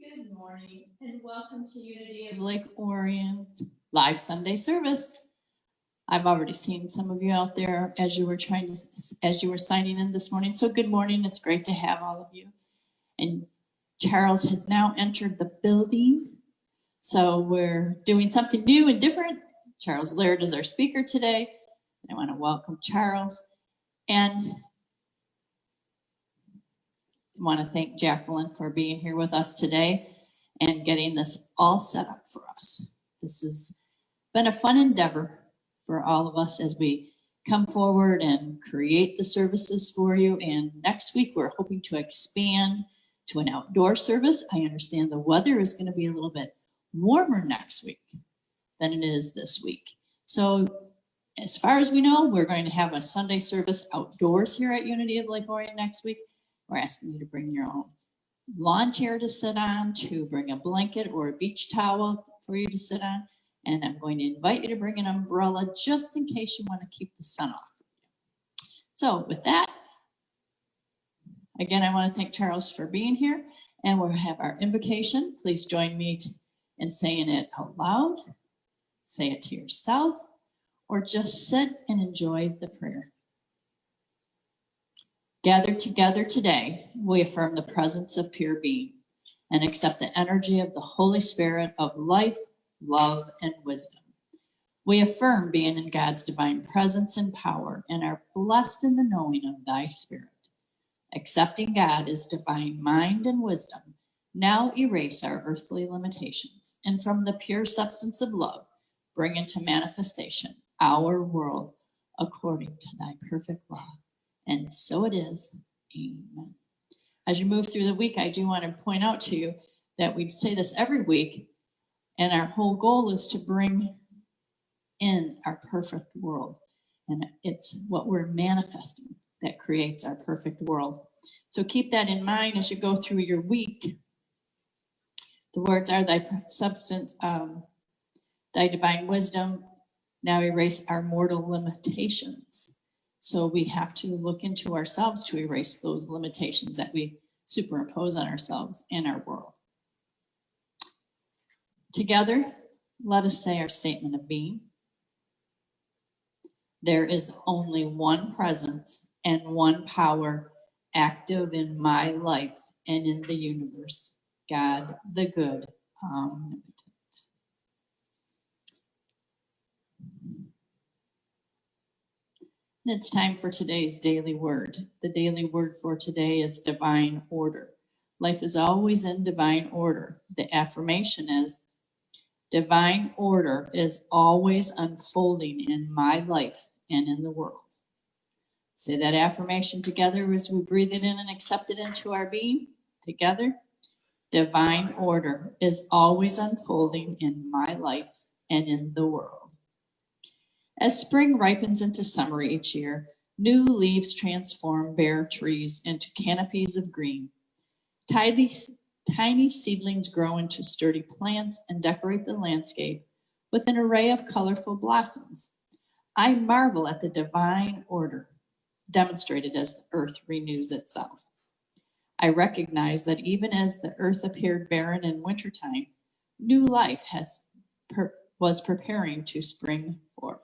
Good morning and welcome to Unity of Lake Orion live Sunday service. I've already seen some of you out there as you were signing in this morning. So good morning. It's great to have all of you. And Charles has now entered the building. So we're doing something new and different. Charles Laird is our speaker today. I want to welcome Charles and I want to thank Jacqueline for being here with us today and getting this all set up for us. This has been a fun endeavor for all of us as we come forward and create the services for you. And next week, we're hoping to expand to an outdoor service. I understand the weather is going to be a little bit warmer next week than it is this week. So as far as we know, we're going to have a Sunday service outdoors here at Unity of Lake Orion next week. We're asking you to bring your own lawn chair to sit on, to bring a blanket or a beach towel for you to sit on. And I'm going to invite you to bring an umbrella just in case you want to keep the sun off. So with that, again, I want to thank Charles for being here. And we'll have our invocation. Please join me in saying it out loud. Say it to yourself, or just sit and enjoy the prayer. Gathered together today, we affirm the presence of pure being and accept the energy of the Holy Spirit of life, love, and wisdom. We affirm being in God's divine presence and power and are blessed in the knowing of thy Spirit. Accepting God as divine mind and wisdom, now erase our earthly limitations and from the pure substance of love, bring into manifestation our world according to thy perfect law. And so it is. Amen. As you move through the week, I do want to point out to you that we say this every week, and our whole goal is to bring in our perfect world. And it's what we're manifesting that creates our perfect world. So keep that in mind as you go through your week. The words are thy substance, thy divine wisdom, now erase our mortal limitations. So we have to look into ourselves to erase those limitations that we superimpose on ourselves and our world. Together, let us say our statement of being. There is only one presence and one power active in my life and in the universe, God the good, omnipotent. It's time for today's daily word. The daily word for today is divine order. Life is always in divine order. The affirmation is, divine order is always unfolding in my life and in the world. Say that affirmation together as we breathe it in and accept it into our being. Together, divine order is always unfolding in my life and in the world. As spring ripens into summer each year, new leaves transform bare trees into canopies of green. Tiny seedlings grow into sturdy plants and decorate the landscape with an array of colorful blossoms. I marvel at the divine order demonstrated as the earth renews itself. I recognize that even as the earth appeared barren in wintertime, new life was preparing to spring forth.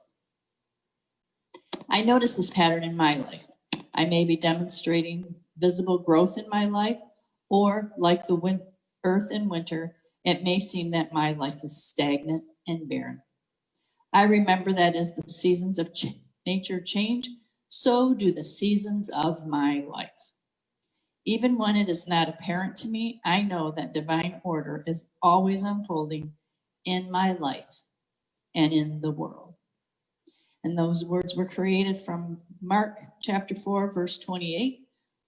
I notice this pattern in my life. I may be demonstrating visible growth in my life, or like the earth in winter, it may seem that my life is stagnant and barren. I remember that as the seasons of nature change, so do the seasons of my life. Even when it is not apparent to me, I know that divine order is always unfolding in my life and in the world. And those words were created from Mark chapter 4, verse 28,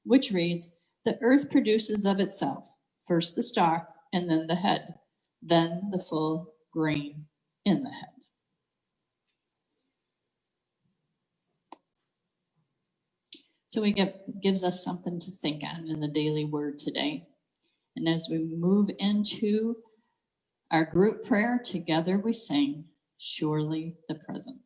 which reads, the earth produces of itself, first the stalk and then the head, then the full grain in the head. So gives us something to think on in the daily word today. And as we move into our group prayer, together we sing, Surely the Presence.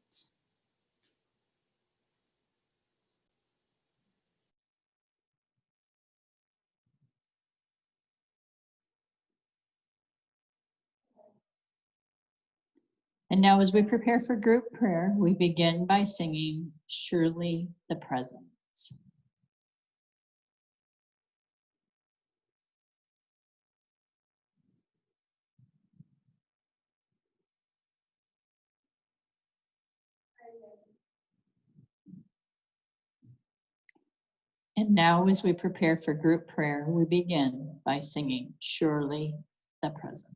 And now as we prepare for group prayer, we begin by singing Surely the Presence. And now as we prepare for group prayer, we begin by singing Surely the Presence.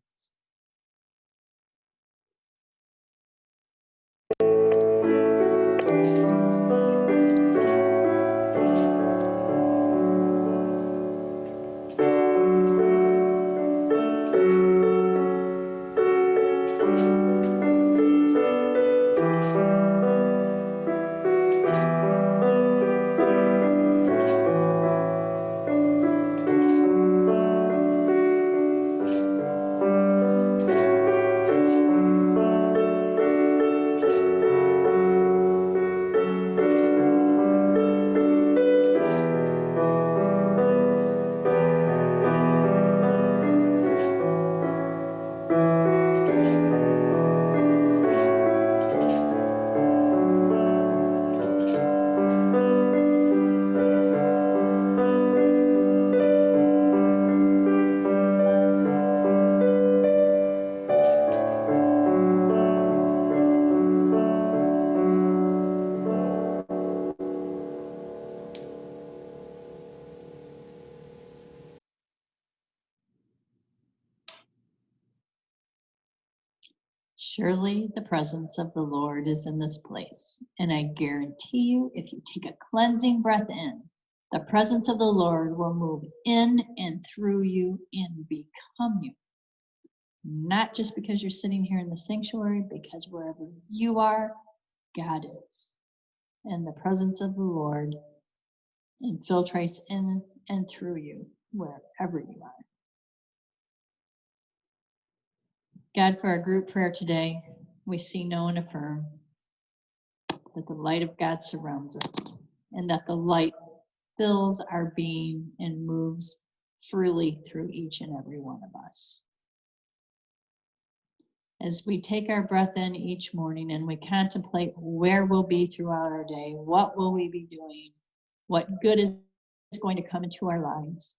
Surely the presence of the Lord is in this place. And I guarantee you, if you take a cleansing breath in, the presence of the Lord will move in and through you and become you. Not just because you're sitting here in the sanctuary, because wherever you are, God is. And the presence of the Lord infiltrates in and through you, wherever you are. God, for our group prayer today, we see, know, and affirm that the light of God surrounds us and that the light fills our being and moves freely through each and every one of us. As we take our breath in each morning and we contemplate where we'll be throughout our day, what will we be doing, what good is going to come into our lives,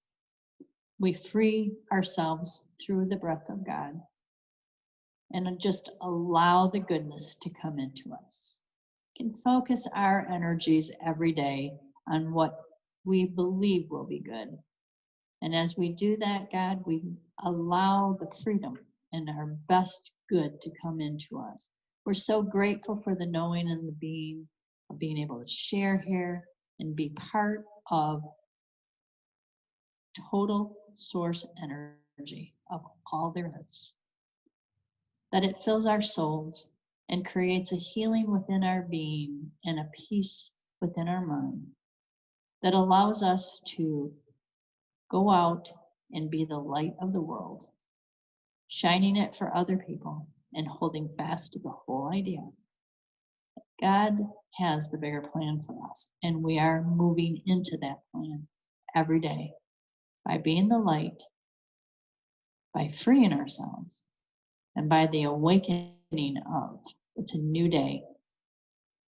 we free ourselves through the breath of God and just allow the goodness to come into us. We can focus our energies every day on what we believe will be good. And as we do that, God, we allow the freedom and our best good to come into us. We're so grateful for the knowing and the being of being able to share here and be part of total source energy of all there is. That it fills our souls and creates a healing within our being and a peace within our mind that allows us to go out and be the light of the world, shining it for other people and holding fast to the whole idea. God has the bigger plan for us, and we are moving into that plan every day by being the light, by freeing ourselves, and by the awakening of it's a new day,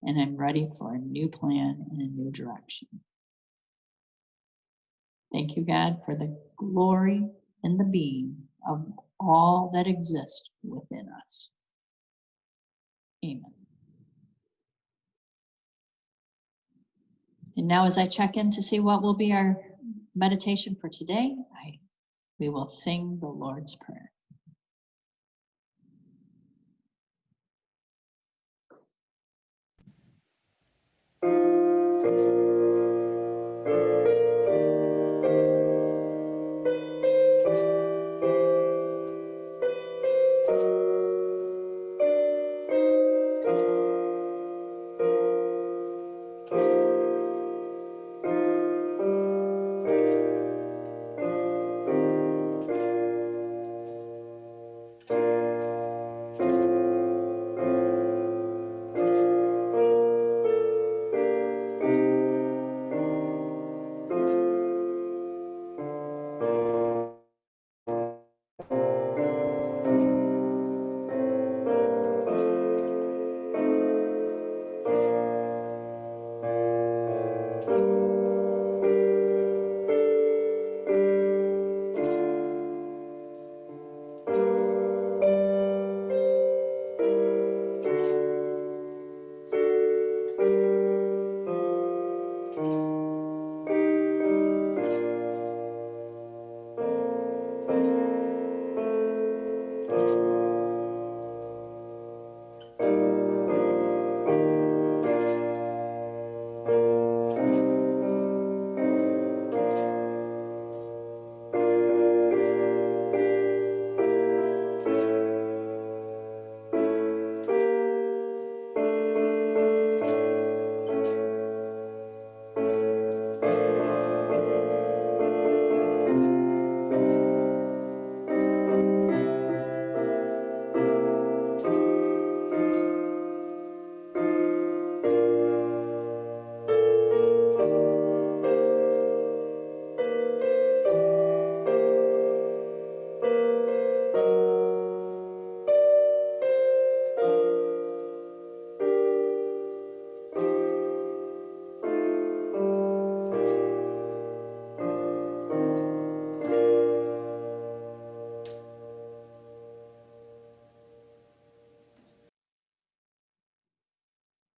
and I'm ready for a new plan and a new direction. Thank you, God, for the glory and the being of all that exists within us. Amen. And now as I check in to see what will be our meditation for today, we will sing the Lord's Prayer.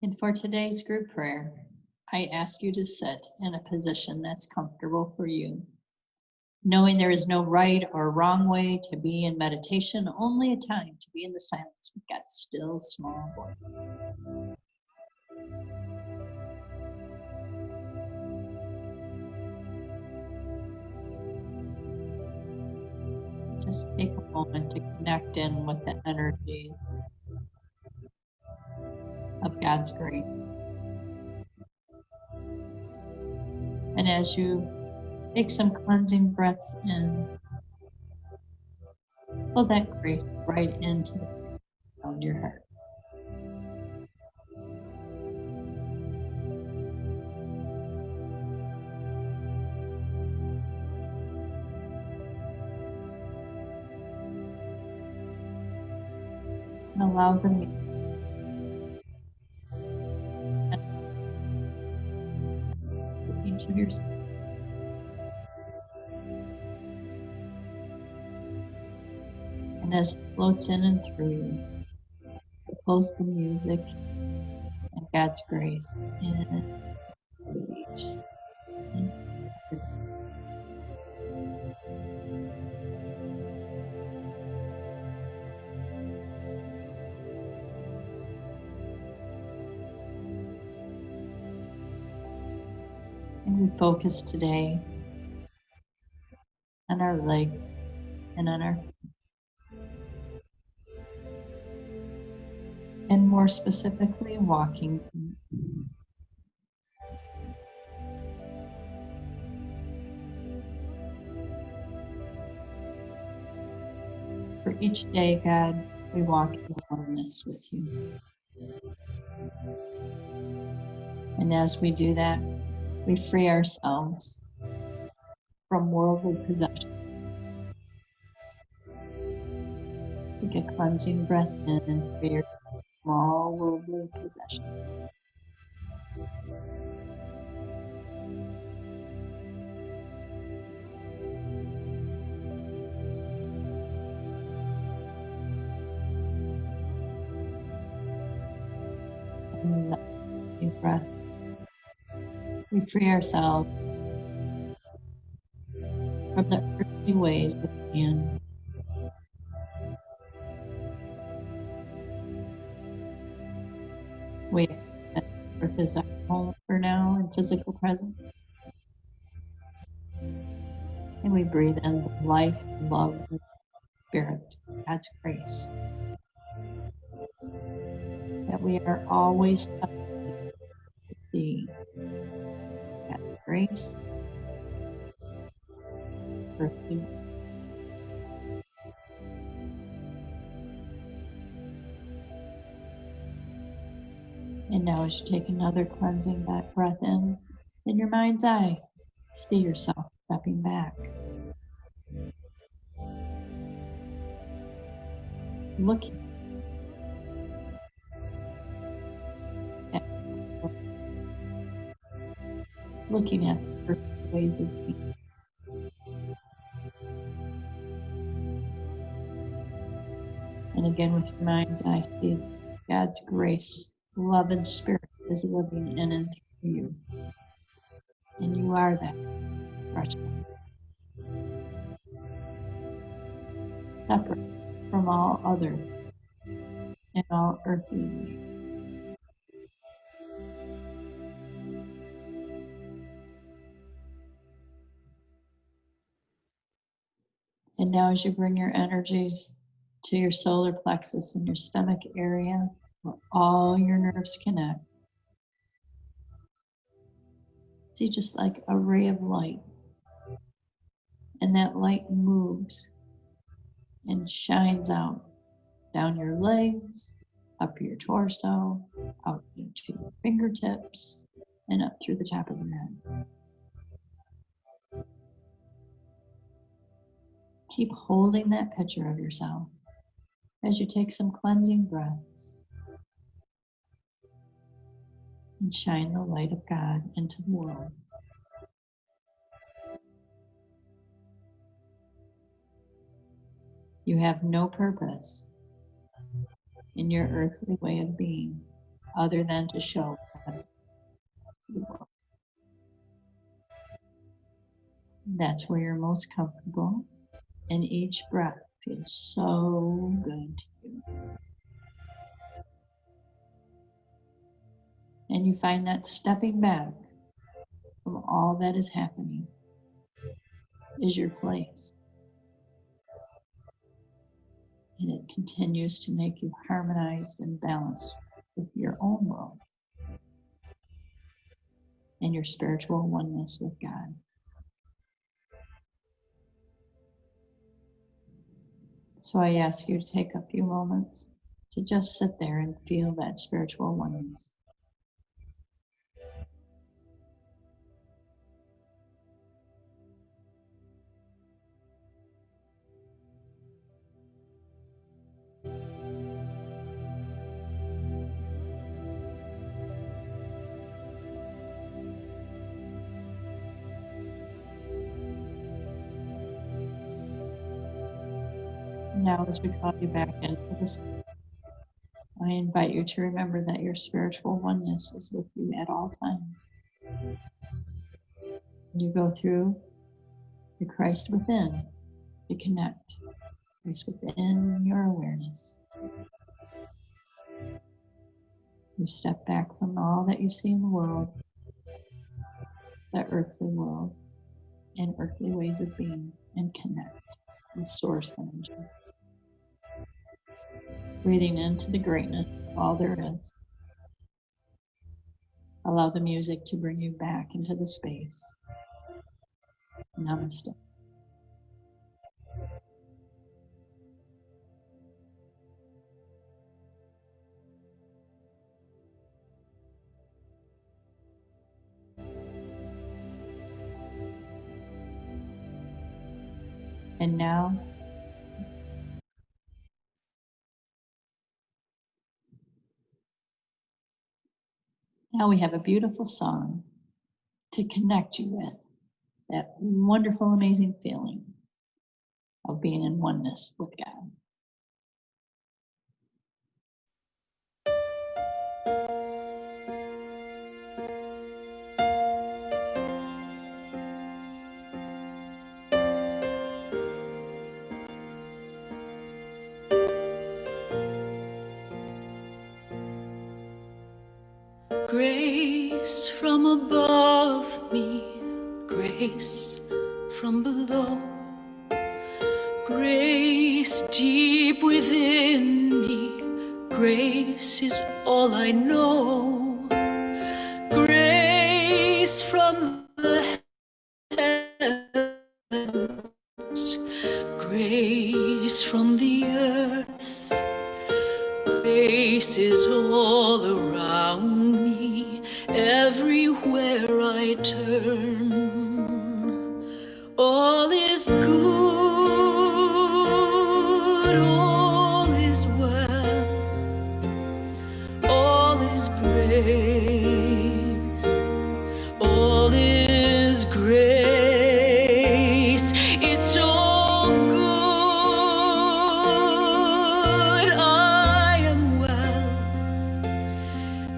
And for today's group prayer, I ask you to sit in a position that's comfortable for you, knowing there is no right or wrong way to be in meditation, only a time to be in the silence with God's still small voice. Just take a moment to connect in with the energies of God's grace. And as you take some cleansing breaths in, pull that grace right into the around your heart. And allow the music to each of your senses. And as it floats in and through you, it pulls the music and God's grace in through each sense. And we focus today on our legs and on our, and more specifically, walking feet. For each day, God, we walk in oneness with you. And as we do that, we free ourselves from worldly possession. Take a cleansing breath in and free your small worldly possession. And let your breath, we free ourselves from the earthly ways of man. We accept that earth is our home for now in physical presence. And we breathe in the life, love, and spirit, God's grace. That we are always up to see God's grace, earthly. And now as you take another cleansing back breath in your mind's eye, see yourself stepping back. Looking at the earthly ways of being. And again with your mind's eye, see God's grace, love, and spirit is living in and through you. And you are that precious, separate from all other and all earthly ways. And now as you bring your energies to your solar plexus and your stomach area, where all your nerves connect, see just like a ray of light. And that light moves and shines out down your legs, up your torso, out into your fingertips, and up through the top of your head. Keep holding that picture of yourself as you take some cleansing breaths and shine the light of God into the world. You have no purpose in your earthly way of being other than to show God's to the world. That's where you're most comfortable, and each breath feels so good to you. And you find that stepping back from all that is happening is your place. And it continues to make you harmonized and balanced with your own world and your spiritual oneness with God. So I ask you to take a few moments to just sit there and feel that spiritual oneness. Now, as we call you back into this, I invite you to remember that your spiritual oneness is with you at all times. You go through the Christ within to connect. Christ within your awareness. You step back from all that you see in the world, the earthly world, and earthly ways of being, and connect with source energy. Breathing into the greatness of all there is. Allow the music to bring you back into the space. Namaste. And now, we have a beautiful song to connect you with that wonderful, amazing feeling of being in oneness with God. Grace from above me, grace from below, grace deep within me, grace is all I know. Grace from the heavens, grace from the earth, grace is all around me, everywhere I turn. All is good, all is well, all is grace, all is grace. It's all good, I am well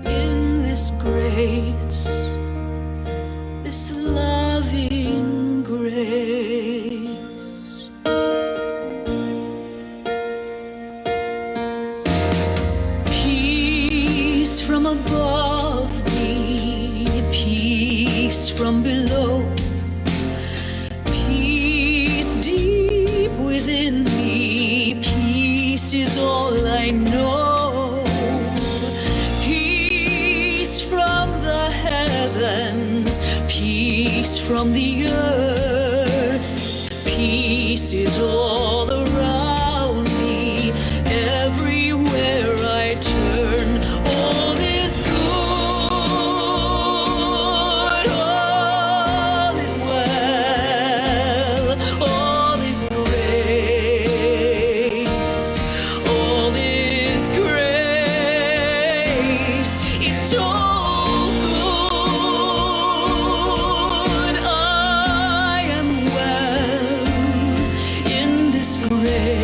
in this grace, this loving grace. Peace from above me, peace from below, peace deep within me, peace is all I know. Peace from the heavens, peace from the earth, peace is all around me, everywhere I turn. All is good, all is well, all is grace, all is grace. It's all good, I am well in this grace.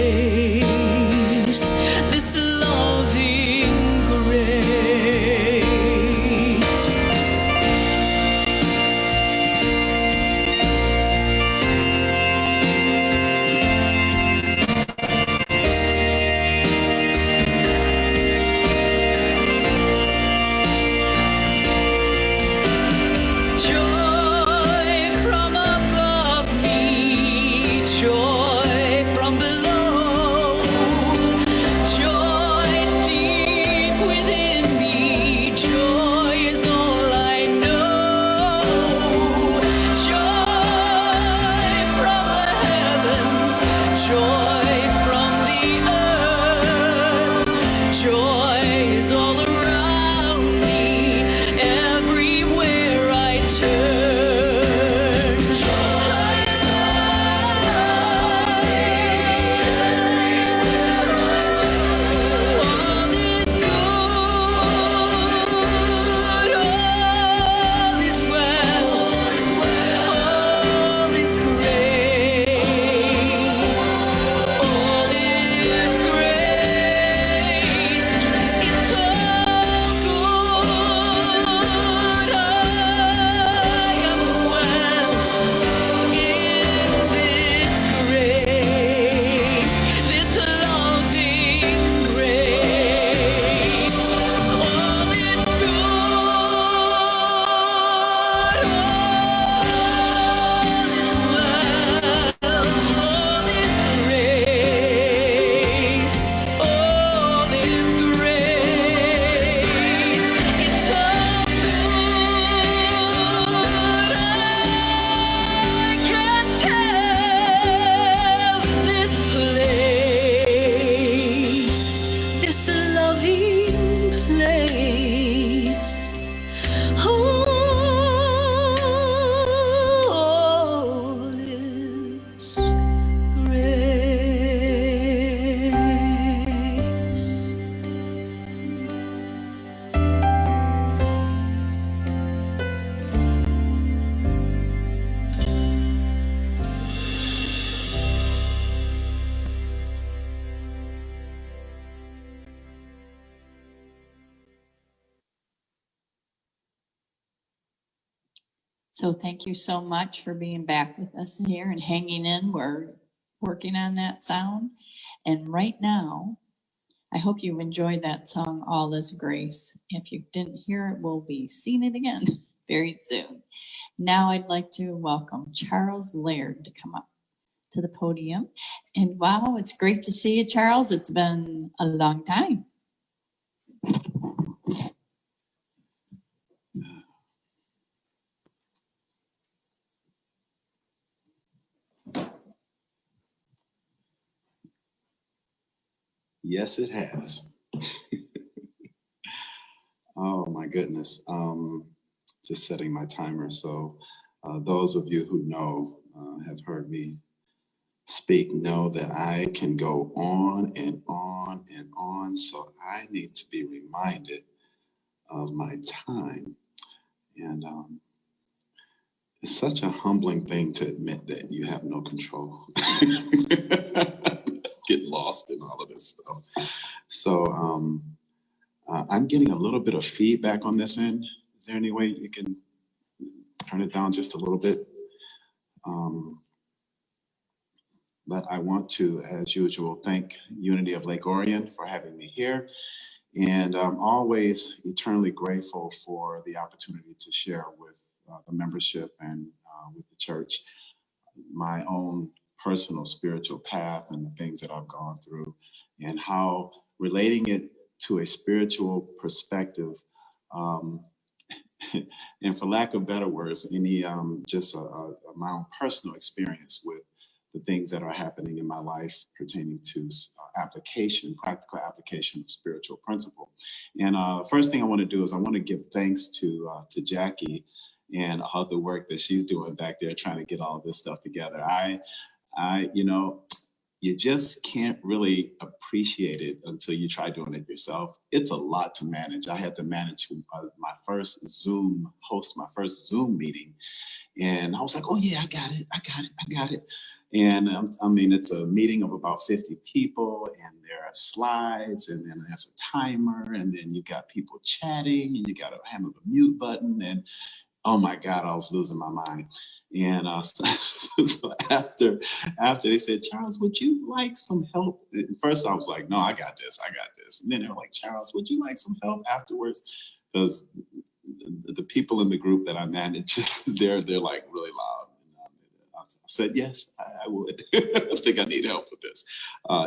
So thank you so much for being back with us here and hanging in. We're working on that sound. And right now, I hope you enjoyed that song, All Is Grace. If you didn't hear it, we'll be seeing it again very soon. Now I'd like to welcome Charles Laird to come up to the podium. And wow, it's great to see you, Charles. It's been a long time. Yes, it has. Oh my goodness. Just setting my timer. So those of you who know, have heard me speak, know that I can go on and on and on. So I need to be reminded of my time. And it's such a humbling thing to admit that you have no control. Get lost in all of this stuff. So I'm getting a little bit of feedback on this end. Is there any way you can turn it down just a little bit? But I want to, as usual, thank Unity of Lake Orion for having me here. And I'm always eternally grateful for the opportunity to share with the membership and with the church my own personal spiritual path and the things that I've gone through, and how relating it to a spiritual perspective, and for lack of better words, any just my own personal experience with the things that are happening in my life pertaining to practical application of spiritual principle. And first thing I want to do is I want to give thanks to Jackie and all the work that she's doing back there trying to get all of this stuff together. You just can't really appreciate it until you try doing it yourself. It's a lot to manage. I had to manage my first Zoom meeting. And I was like, oh yeah, I got it. And I mean, it's a meeting of about 50 people, and there are slides, and then there's a timer, and then you got people chatting, and you got to handle the mute button. And oh my God, I was losing my mind. And so after they said, Charles, would you like some help? At first I was like, no, I got this. And then they were like, Charles, would you like some help afterwards? Because the people in the group that I manage, they're like really loud. I said, yes, I would. I think I need help with this.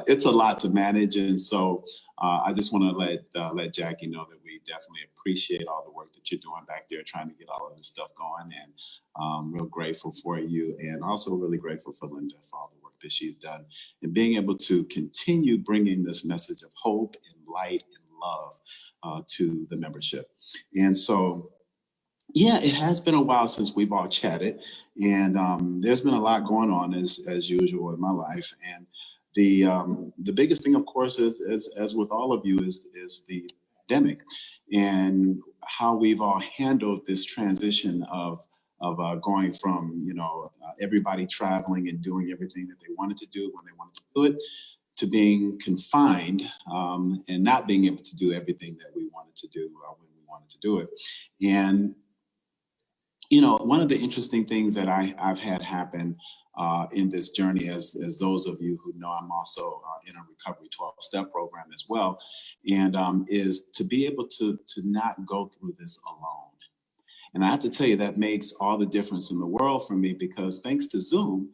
It's a lot to manage. And so I just want to let Jackie know that we definitely appreciate all the work that you're doing back there, trying to get all of this stuff going. And real grateful for you. And also really grateful for Linda for all the work that she's done and being able to continue bringing this message of hope and light and love to the membership. And so, yeah, it has been a while since we've all chatted, and there's been a lot going on as usual in my life. And the biggest thing, of course, is as with all of you, is the pandemic and how we've all handled this transition of going from everybody traveling and doing everything that they wanted to do when they wanted to do it, to being confined and not being able to do everything that we wanted to do when we wanted to do it. And one of the interesting things that I've had happen in this journey, as those of you who know, I'm also in a Recovery 12-step program as well, and is to be able to not go through this alone. And I have to tell you, that makes all the difference in the world for me, because thanks to Zoom,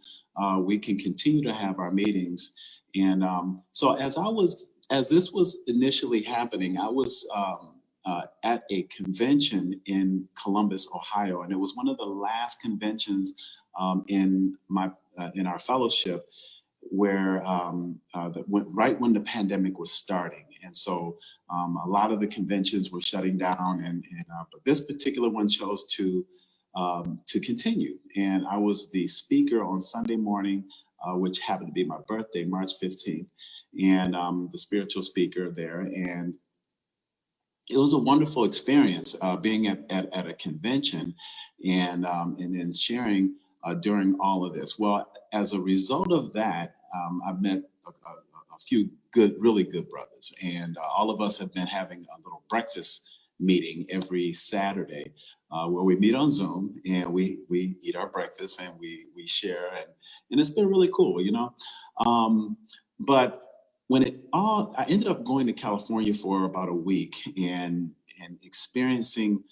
we can continue to have our meetings. And so as this was initially happening, I was at a convention in Columbus, Ohio, and it was one of the last conventions in our fellowship where right when the pandemic was starting. And so a lot of the conventions were shutting down, but this particular one chose to continue. And I was the speaker on Sunday morning, which happened to be my birthday, March 15th, and the spiritual speaker there. And it was a wonderful experience being at a convention and then sharing during all of this. Well, as a result of that, I've met a few really good brothers, and all of us have been having a little breakfast meeting every Saturday, where we meet on Zoom and we eat our breakfast and we share, and it's been really cool, you know. But I ended up going to California for about a week and experiencing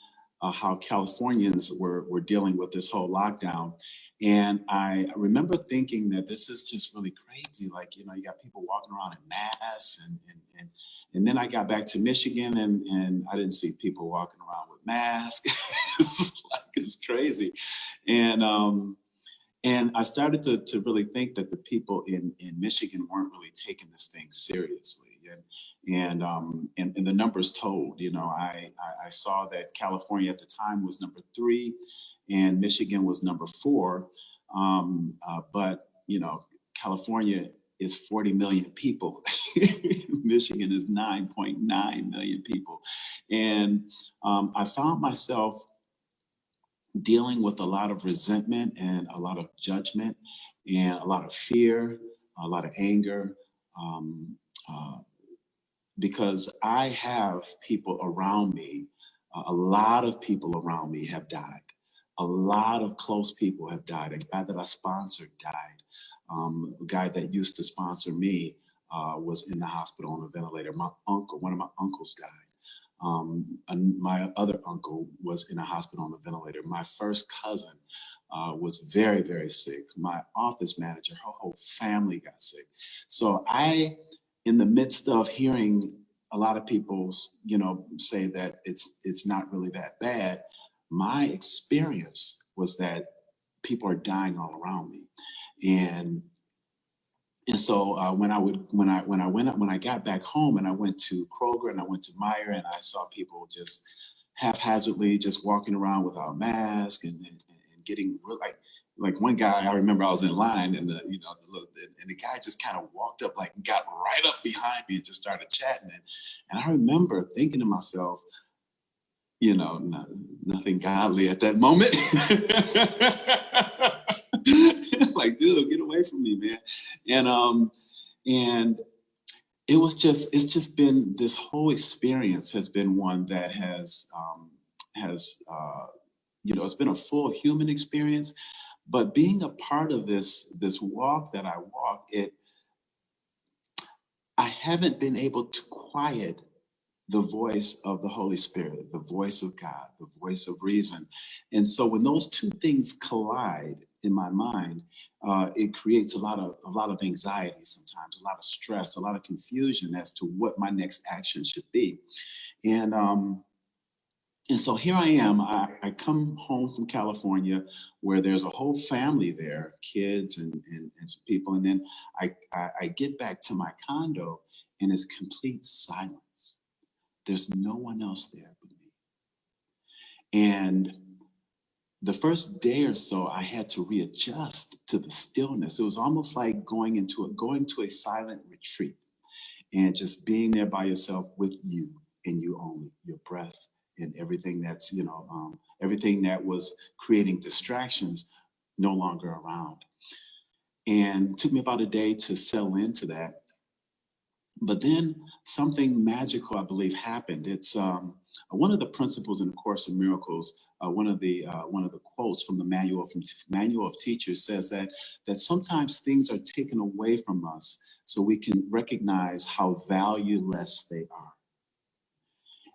how Californians were dealing with this whole lockdown. And I remember thinking that this is just really crazy. Like, you know, you got people walking around in masks and then I got back to Michigan and I didn't see people walking around with masks. It's crazy. And I started to really think that the people in Michigan weren't really taking this thing seriously. And the numbers told, you know, I saw that California at the time was number 3 and Michigan was number 4. But, you know, California is 40 million people. Michigan is 9.9 million people. And I found myself dealing with a lot of resentment and a lot of judgment and a lot of fear, a lot of anger, because I have people around me, a lot of people around me have died. A lot of close people have died. A guy that I sponsored died. A guy that used to sponsor me was in the hospital on a ventilator. One of my uncles died. And my other uncle was in a hospital on a ventilator. My first cousin was very, very sick. My office manager, her whole family got sick. So in the midst of hearing a lot of people, you know, say that it's not really that bad, my experience was that people are dying all around me. And so when I got back home and I went to Kroger and I went to Meijer and I saw people just haphazardly just walking around without masks and getting real, like one guy, I remember I was in line and the guy just kind of walked up, like got right up behind me and just started chatting. And I remember thinking to myself, you know, nothing godly at that moment. Like, dude, get away from me, man. And it's just been, this whole experience has been one that has it's been a full human experience, but being a part of this walk that I walk, I haven't been able to quiet the voice of the Holy Spirit, the voice of God, the voice of reason. And so when those two things collide in my mind, it creates a lot of anxiety sometimes, a lot of stress, a lot of confusion as to what my next action should be. And so here I am. I come home from California where there's a whole family there, kids and some people. And then I get back to my condo and it's complete silence. There's no one else there but me. And the first day or so, I had to readjust to the stillness. It was almost like going to a silent retreat and just being there by yourself with you and you only, your breath and everything that's, everything that was creating distractions no longer around. And it took me about a day to settle into that. But then something magical, I believe, happened. It's one of the principles in the Course in Miracles. One of the quotes from the Manual of Teachers says that sometimes things are taken away from us so we can recognize how valueless they are.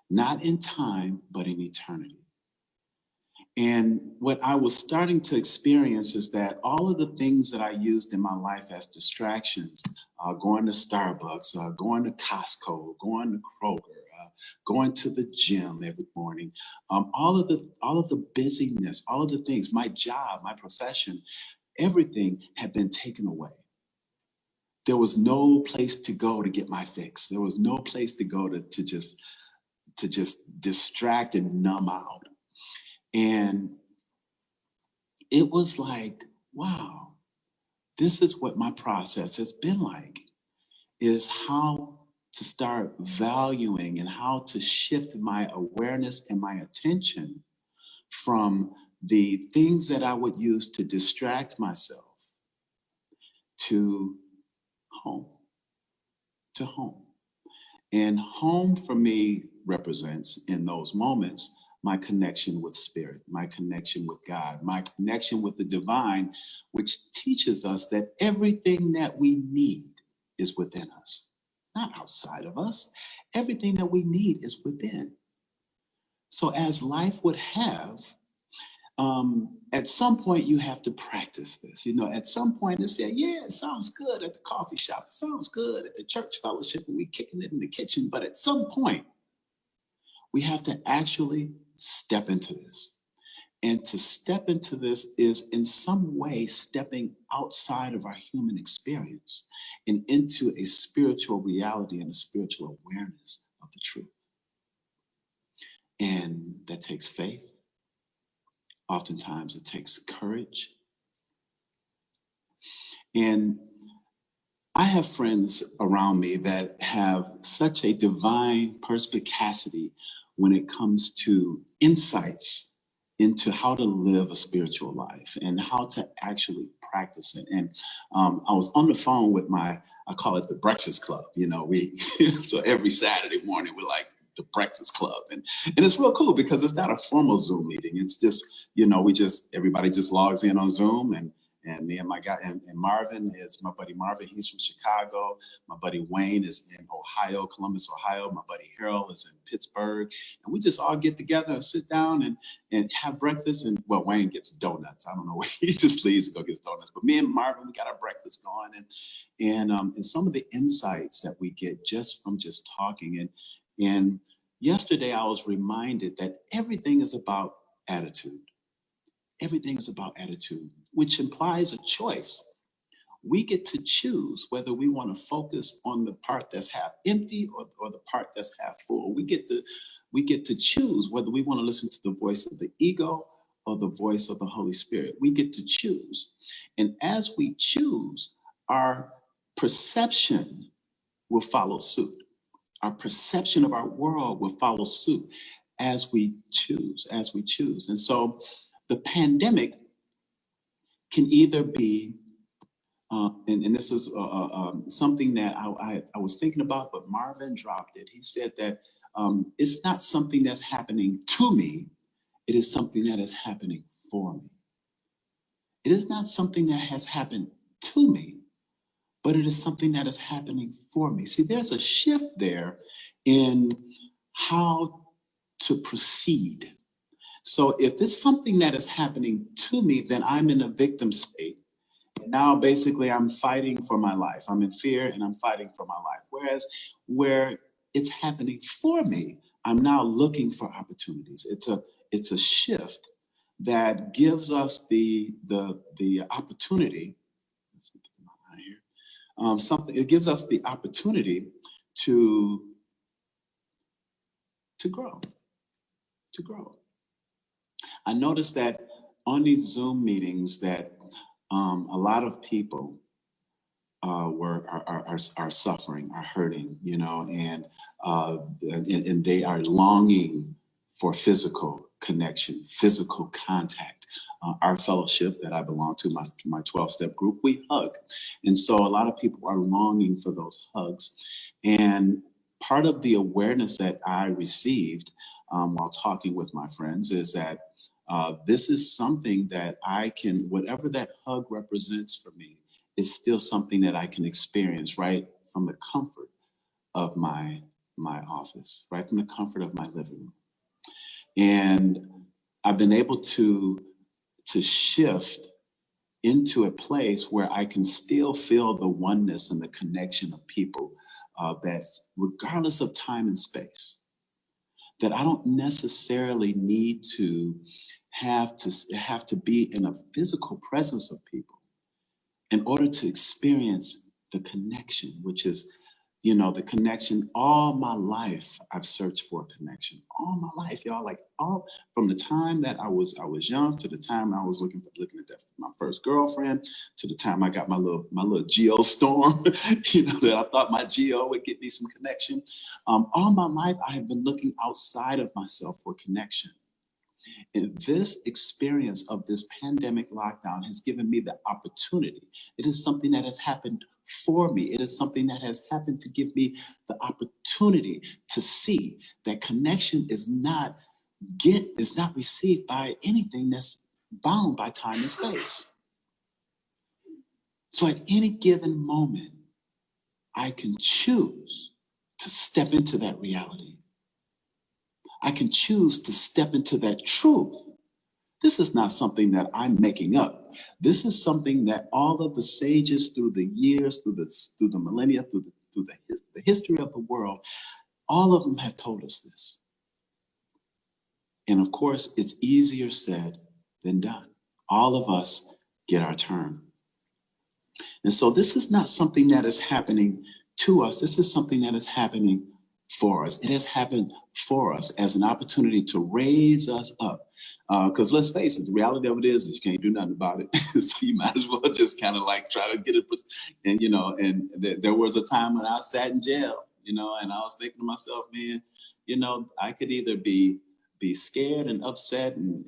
Not in time, but in eternity. And what I was starting to experience is that all of the things that I used in my life as distractions, going to Starbucks, going to Costco, going to Kroger, going to the gym every morning, all of the busyness, all of the things, my job, my profession, everything had been taken away. There was no place to go to get my fix. There was no place to go to just distract and numb out. And it was like, wow, this is what my process has been like, is how to start valuing and how to shift my awareness and my attention from the things that I would use to distract myself to home. And home for me represents, in those moments, my connection with spirit, my connection with God, my connection with the divine, which teaches us that everything that we need is within us, not outside of us. Everything that we need is within. So as life would have, at some point you have to practice this. At some point they say, yeah, it sounds good at the coffee shop. It sounds good at the church fellowship and we kicking it in the kitchen. But at some point, we have to actually step into this. And to step into this is in some way stepping outside of our human experience and into a spiritual reality and a spiritual awareness of the truth. And that takes faith. Oftentimes it takes courage. And I have friends around me that have such a divine perspicacity when it comes to insights into how to live a spiritual life and how to actually practice it. And I was on the phone with I call it the Breakfast Club. So every Saturday morning we're like the Breakfast Club. And it's real cool because it's not a formal Zoom meeting. It's just, everybody just logs in on Zoom and me and my guy, and Marvin is my buddy Marvin. He's from Chicago. My buddy Wayne is in Ohio, Columbus, Ohio. My buddy Harold is in Pittsburgh. And we just all get together and sit down and have breakfast. And well, Wayne gets donuts. I don't know where he just leaves to go get donuts. But me and Marvin, we got our breakfast going. And some of the insights that we get just from just talking. And yesterday I was reminded that everything is about attitude. Everything is about attitude, which implies a choice. We get to choose whether we want to focus on the part that's half empty or the part that's half full. We get to choose whether we want to listen to the voice of the ego or the voice of the Holy Spirit. We get to choose. And as we choose, our perception will follow suit. Our perception of our world will follow suit as we choose. And so the pandemic can either be, and this is something that I was thinking about, but Marvin dropped it. He said that it's not something that's happening to me. It is something that is happening for me. It is not something that has happened to me, but it is something that is happening for me. See, there's a shift there in how to proceed. So if it's something that is happening to me, then I'm in a victim state. And now basically I'm fighting for my life. I'm in fear and I'm fighting for my life. Whereas where it's happening for me, I'm now looking for opportunities. It's a shift that gives us the opportunity. It gives us the opportunity to grow. I noticed that on these Zoom meetings that a lot of people are suffering, are hurting, and they are longing for physical connection, physical contact. Our fellowship that I belong to, my 12-step group, we hug. And so a lot of people are longing for those hugs. And part of the awareness that I received while talking with my friends is that this is something that I can, whatever that hug represents for me, is still something that I can experience right from the comfort of my office, right from the comfort of my living room. And I've been able to shift into a place where I can still feel the oneness and the connection of people that's regardless of time and space. That I don't necessarily need to have to be in a physical presence of people in order to experience the connection, which is, the connection. All my life, I've searched for a connection. All my life, y'all, all from the time that I was young to the time I was looking at my first girlfriend, to the time I got my little Geo storm, that I thought my Geo would get me some connection. All my life, I have been looking outside of myself for connection. And this experience of this pandemic lockdown has given me the opportunity. It is something that has happened for me. It is something that has happened to give me the opportunity to see that connection is not received by anything that's bound by time and space. So at any given moment, I can choose to step into that reality. I can choose to step into that truth. This is not something that I'm making up. This is something that all of the sages through the years, through the millennia, through the history of the world, all of them have told us this. And of course, it's easier said than done. All of us get our turn. And so this is not something that is happening to us. This is something that is happening for us. It has happened for us as an opportunity to raise us up. Because let's face it, the reality of it is you can't do nothing about it. So you might as well just kind of like try to get it. And, there was a time when I sat in jail, and I was thinking to myself, man, I could either be scared and upset and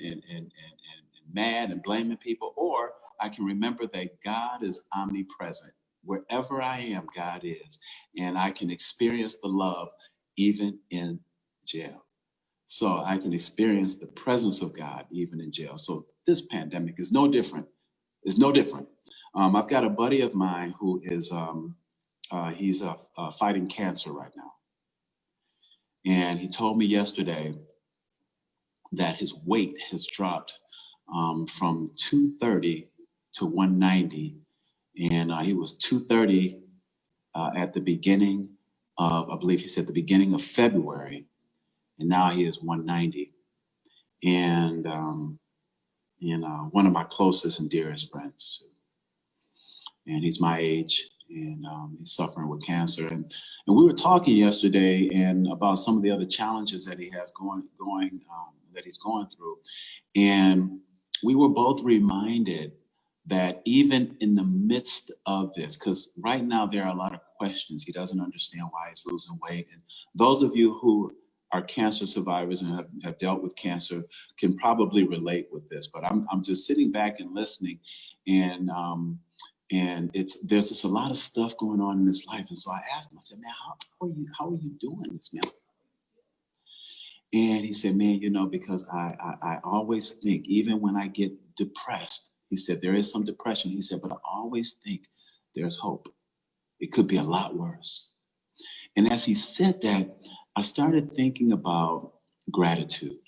mad and blaming people, or I can remember that God is omnipresent. Wherever I am, God is. And I can experience the love even in jail. So I can experience the presence of God even in jail. So this pandemic is no different. It's no different. I've got a buddy of mine who is he's fighting cancer right now. And he told me yesterday that his weight has dropped from 230 to 190. And he was 230 at the beginning of, I believe he said the beginning of February. And now he is 190. And, one of my closest and dearest friends. And he's my age, and he's suffering with cancer. And we were talking yesterday and about some of the other challenges that he has that he's going through. And we were both reminded that even in the midst of this, because right now there are a lot of questions. He doesn't understand why he's losing weight. And those of you who are cancer survivors and have dealt with cancer can probably relate with this. But I'm just sitting back and listening, and there's just a lot of stuff going on in his life. And so I asked him, I said, man, how are you doing this, man? And he said, man, because I always think, even when I get depressed, he said, there is some depression. He said, but I always think there's hope. It could be a lot worse. And as he said that, I started thinking about gratitude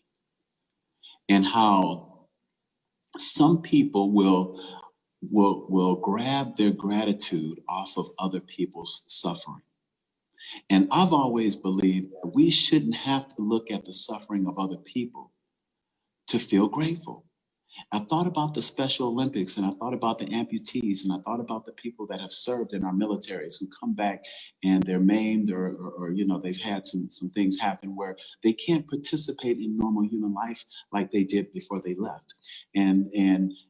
and how some people will grab their gratitude off of other people's suffering. And I've always believed we shouldn't have to look at the suffering of other people to feel grateful. I thought about the Special Olympics, and I thought about the amputees, and I thought about the people that have served in our militaries who come back and they're maimed or they've had some things happen where they can't participate in normal human life like they did before they left. And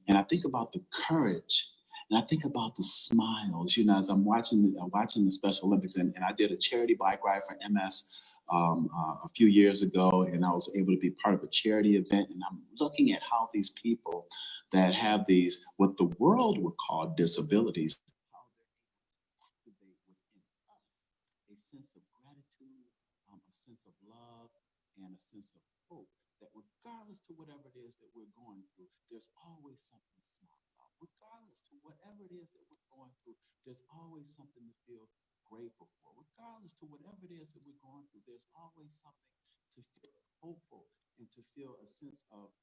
I think about the courage, and I think about the smiles, as I'm watching the Special Olympics, and I did a charity bike ride for MS a few years ago, and I was able to be part of a charity event. And I'm looking at how these people that have these, what the world would call disabilities, how they're able to activate within us a sense of gratitude, a sense of love, and a sense of hope that regardless to whatever it is that we're going through, there's always something to smile about. Regardless to whatever it is that we're going through, there's always something to feel grateful for. Regardless to whatever it is that we're going through, there's always something to feel hopeful and to feel a sense of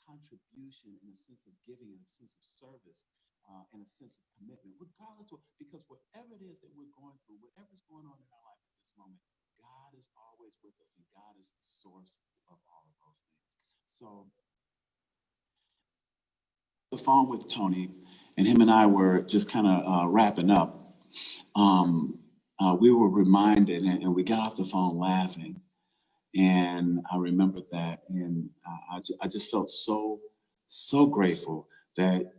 contribution and a sense of giving and a sense of service and a sense of commitment. Because whatever it is that we're going through, whatever's going on in our life at this moment, God is always with us, and God is the source of all of those things. So the phone with Tony, and him and I were just kind of wrapping up. We were reminded, and we got off the phone laughing, and I remembered that, and I just felt so grateful that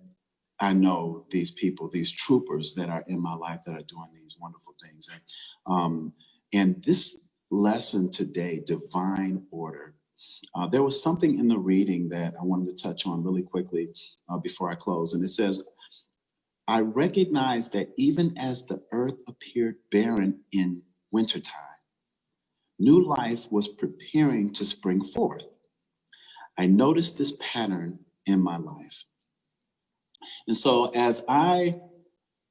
I know these people, these troopers that are in my life that are doing these wonderful things. And this lesson today, divine order, there was something in the reading that I wanted to touch on really quickly before I close, and it says, I recognized that even as the earth appeared barren in wintertime, new life was preparing to spring forth. I noticed this pattern in my life. And so as I,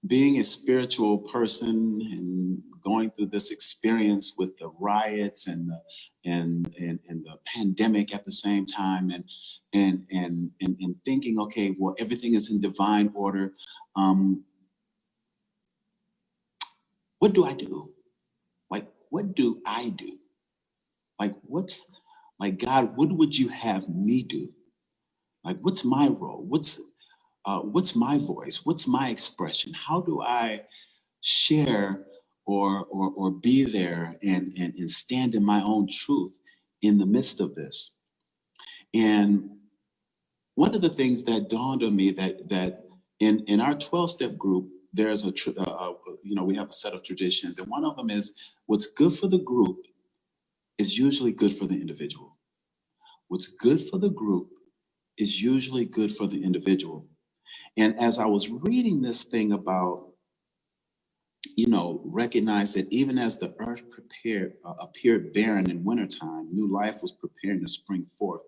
being a spiritual person and going through this experience with the riots and the pandemic at the same time, and thinking, okay, well, everything is in divine order. What do I do? Like, what do I do? Like, God, what would you have me do? Like, what's my role? What's my voice? What's my expression? How do I share or be there and stand in my own truth in the midst of this? And one of the things that dawned on me that in our 12-step group, there's we have a set of traditions, and one of them is what's good for the group is usually good for the individual. What's good for the group is usually good for the individual. And as I was reading this thing about, recognize that even as the earth appeared barren in wintertime, new life was preparing to spring forth.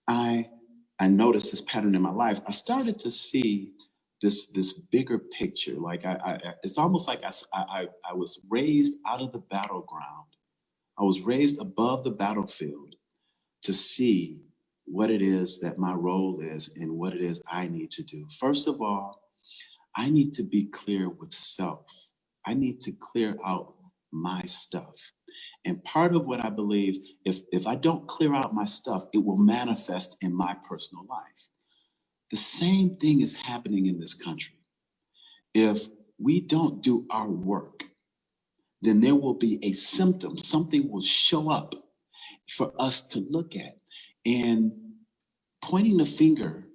I noticed this pattern in my life. I started to see this bigger picture. Like it's almost like I was raised out of the battleground. I was raised above the battlefield to see what it is that my role is and what it is I need to do. First of all, I need to be clear with self. I need to clear out my stuff. And part of what I believe, if I don't clear out my stuff, it will manifest in my personal life. The same thing is happening in this country. If we don't do our work, then there will be a symptom. Something will show up for us to look at. And pointing the finger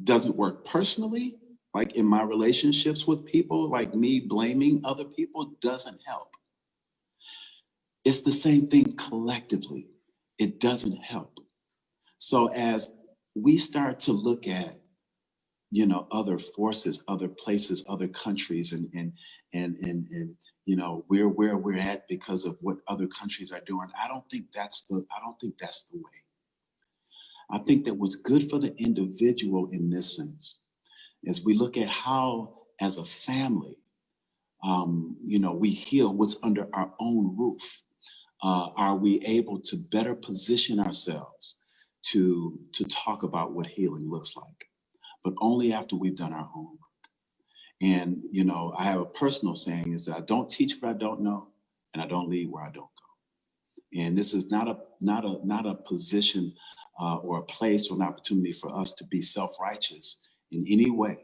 doesn't work personally, like in my relationships with people, like me blaming other people doesn't help. It's the same thing collectively. It doesn't help. So as we start to look at, other forces, other places, other countries, and where we're at because of what other countries are doing, I don't think that's the way. I think that what's good for the individual in this sense, as we look at how, as a family, we heal what's under our own roof. Are we able to better position ourselves to talk about what healing looks like? But only after we've done our homework. And, I have a personal saying is that I don't teach what I don't know, and I don't lead where I don't go. And this is not a position or a place or an opportunity for us to be self-righteous in any way.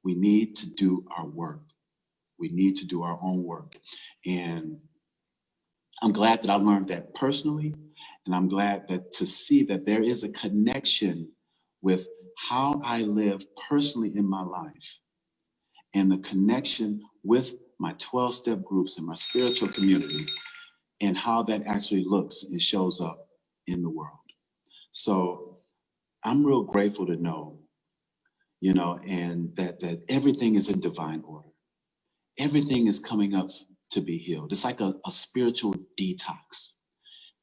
We need to do our work. We need to do our own work. And I'm glad that I learned that personally, and I'm glad that to see that there is a connection with how I live personally in my life and the connection with my 12-step groups and my spiritual community and how that actually looks and shows up in the world. So I'm real grateful to know, and that everything is in divine order. Everything is coming up to be healed. It's like a spiritual detox.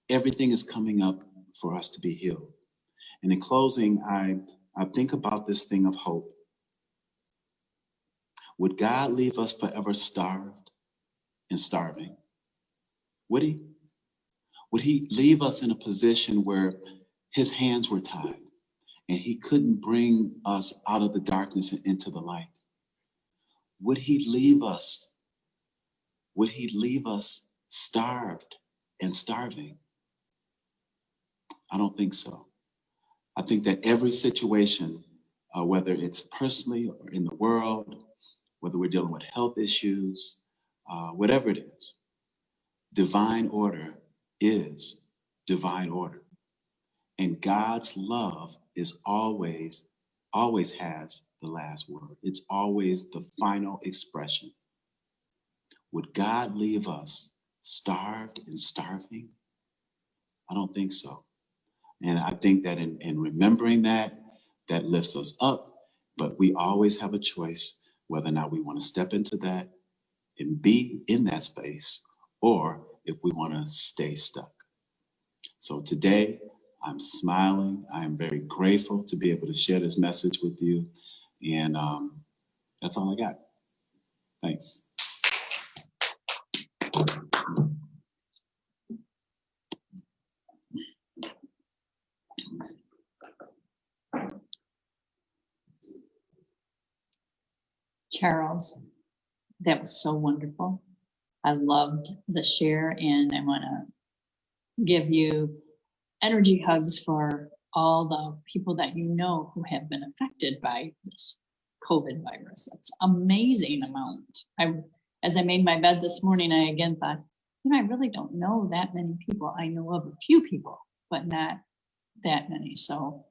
Everything is coming up for us to be healed. And in closing, I think about this thing of hope. Would God leave us forever starved and starving? Would he? Would he leave us in a position where his hands were tied and he couldn't bring us out of the darkness and into the light? Would he leave us? Would he leave us starved and starving? I don't think so. I think that every situation, whether it's personally or in the world, whether we're dealing with health issues, whatever it is, divine order is divine order. And God's love is always has the last word. It's always the final expression. Would God leave us starved and starving? I don't think so. And I think that in remembering that lifts us up, But we always have a choice whether or not we want to step into that and be in that space, or if we want to stay stuck. So today, I'm smiling. I am very grateful to be able to share this message with you. And that's all I got. Thanks. Charles, that was so wonderful. I loved the share, and I want to give you energy hugs for all the people that you know who have been affected by this COVID virus. It's amazing amount. As I made my bed this morning, I again thought, I really don't know that many people. I know of a few people, but not that many. So,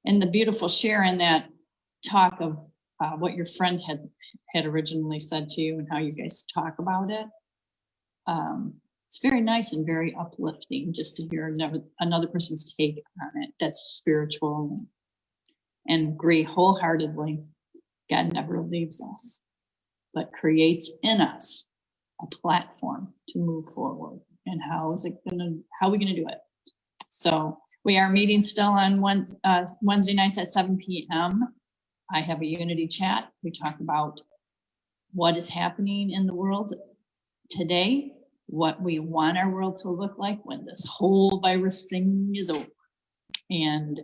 and the beautiful share in that talk of what your friend had originally said to you and how you guys talk about it. It's very nice and very uplifting just to hear another person's take on it. That's spiritual, and agree wholeheartedly. God never leaves us, but creates in us a platform to move forward. And how are we gonna do it? So we are meeting still on Wednesday nights at 7 p.m. I have a unity chat. We talk about what is happening in the world today, what we want our world to look like when this whole virus thing is over, and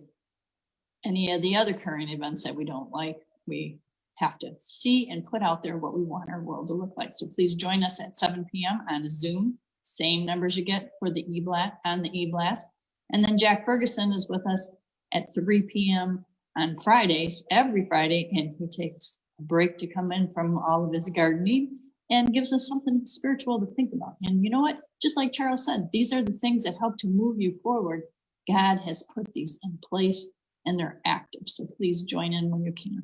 any of the other current events that we don't like. We have to see and put out there what we want our world to look like. So please join us at 7 p.m. on Zoom. Same numbers you get for the e-blast on the e-blast. And then Jack Ferguson is with us at 3 p.m. on Fridays, every Friday, and he takes a break to come in from all of his gardening and gives us something spiritual to think about. And you know what? Just like Charles said, these are the things that help to move you forward. God has put these in place and they're active. So please join in when you can.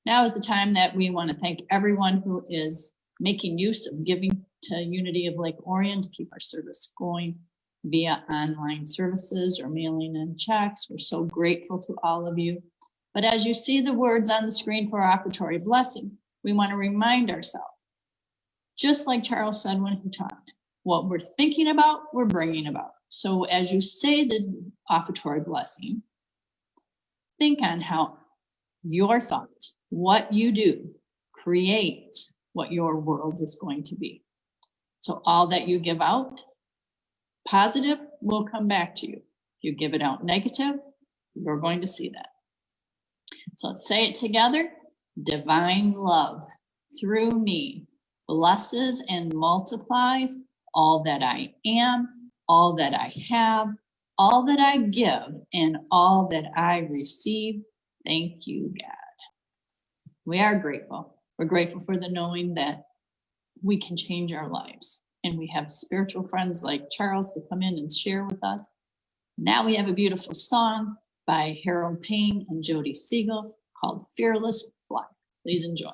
Now is the time that we want to thank everyone who is making use of giving to Unity of Lake Orion to keep our service going via online services or mailing in checks. We're so grateful to all of you. But as you see the words on the screen for offertory blessing, we want to remind ourselves, just like Charles said when he talked, what we're thinking about, we're bringing about. So as you say the offertory blessing, think on how your thoughts, what you do, creates what your world is going to be. So all that you give out, positive, will come back to you. If you give it out negative, you're going to see that. So let's say it together. Divine love through me blesses and multiplies all that I am, all that I have, all that I give, and all that I receive. Thank you, God. We are grateful. We're grateful for the knowing that we can change our lives. And we have spiritual friends like Charles to come in and share with us. Now we have a beautiful song by Harold Payne and Jody Siegel called Fearless Fly. Please enjoy.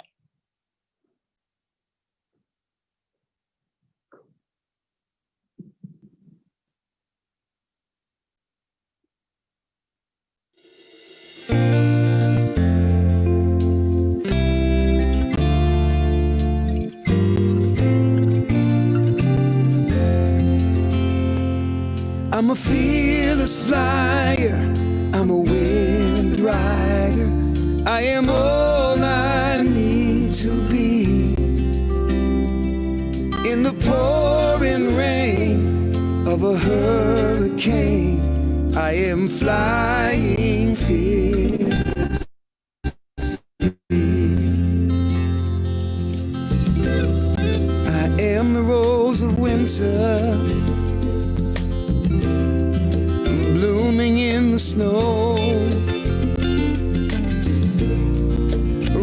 I'm a fearless flyer, I'm a wind rider, I am all I need to be. In the pouring rain of a hurricane, I am flying fearlessly. I am the rose of winter, blooming in the snow,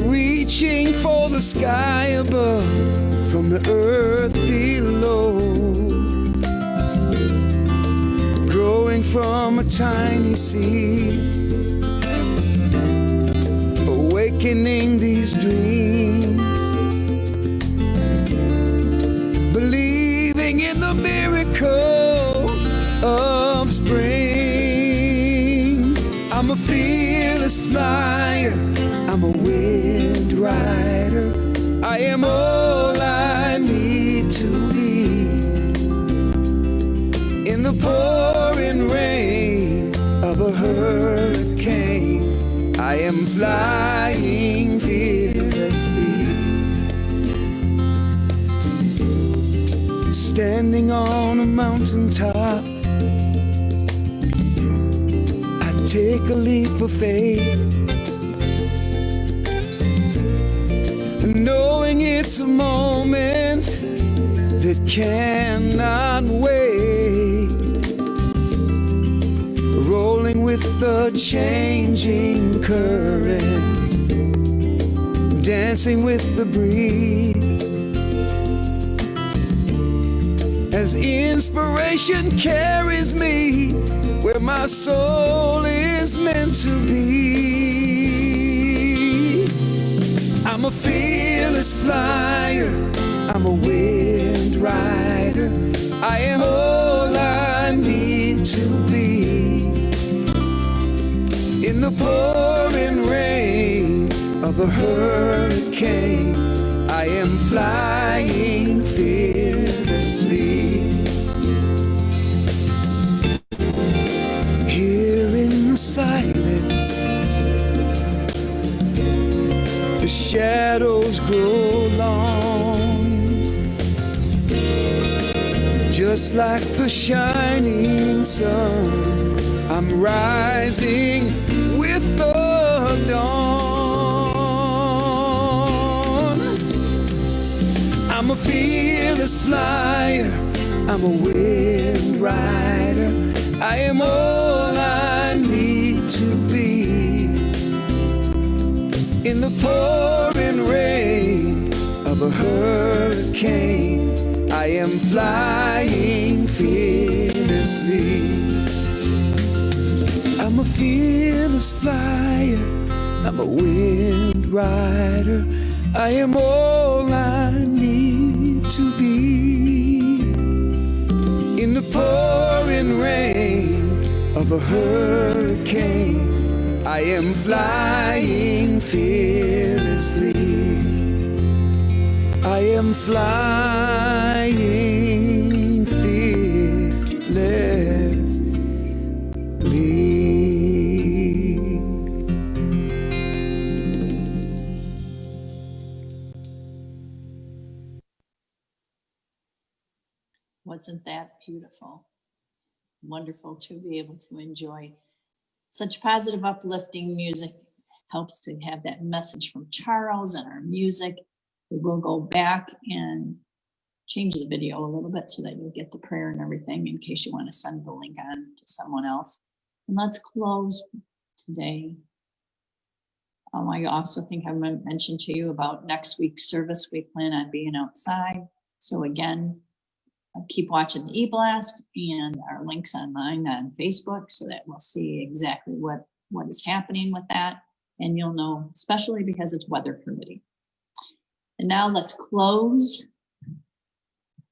reaching for the sky above from the earth below, growing from a tiny seed, awakening these dreams, believing in the miracle of spring. I'm a fearless flyer, I'm a wind rider. I am all I need to be. In the pouring rain of a hurricane, I am flying fearlessly. Standing on a mountaintop, I take a leap of faith, knowing it's a moment that cannot wait. Rolling with the changing current, dancing with the breeze, as inspiration carries me where my soul is meant to be. I'm a fearless flyer, I'm a wind rider. I am all I need to be. In the pouring rain of a hurricane, I am flying fearlessly. Here in the silence, the shadows grow long, just like the shining sun. I'm rising with the dawn. I'm a fearless flyer, I'm a wind rider. I am all I need to be. In the pouring rain of a hurricane, I am flying fearlessly. I'm a fearless flyer, I'm a wind rider. I am all I need to be. In the pouring rain of a hurricane, I am flying fearlessly. I am flying fearlessly. Wasn't that beautiful? Wonderful to be able to enjoy such positive, uplifting music. Helps to have that message from Charles and our music. We will go back and change the video a little bit so that you'll get the prayer and everything in case you want to send the link on to someone else. And let's close today. I also think I mentioned to you about next week's service. We plan on being outside. So again, keep watching the e-blast and our links online on Facebook so that we'll see exactly what is happening with that. And you'll know, especially because it's weather permitting. And now let's close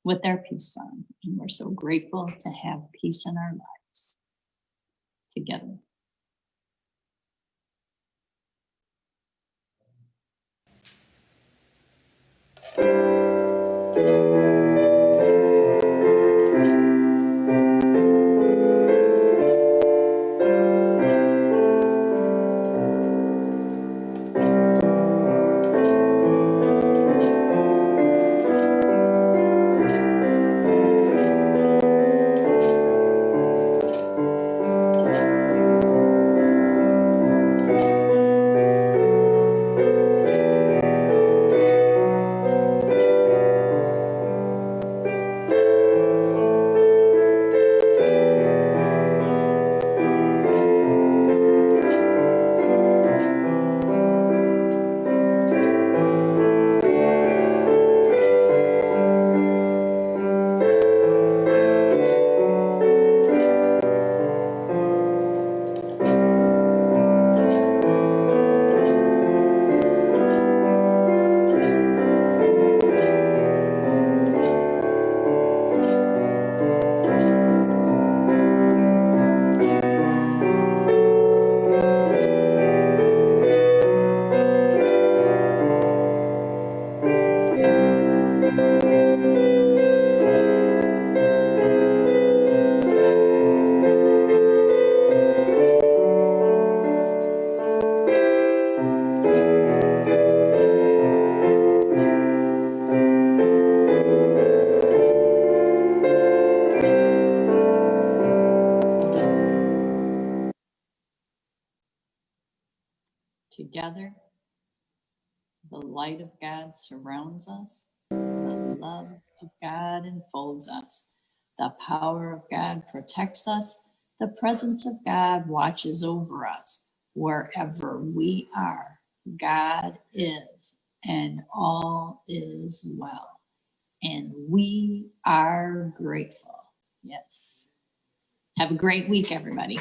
with our peace song. And we're so grateful to have peace in our lives together. Together, the light of God surrounds us. The love of God enfolds us. The power of God protects us. The presence of God watches over us. Wherever we are, God is, and all is well. And we are grateful. Yes. Have a great week, everybody.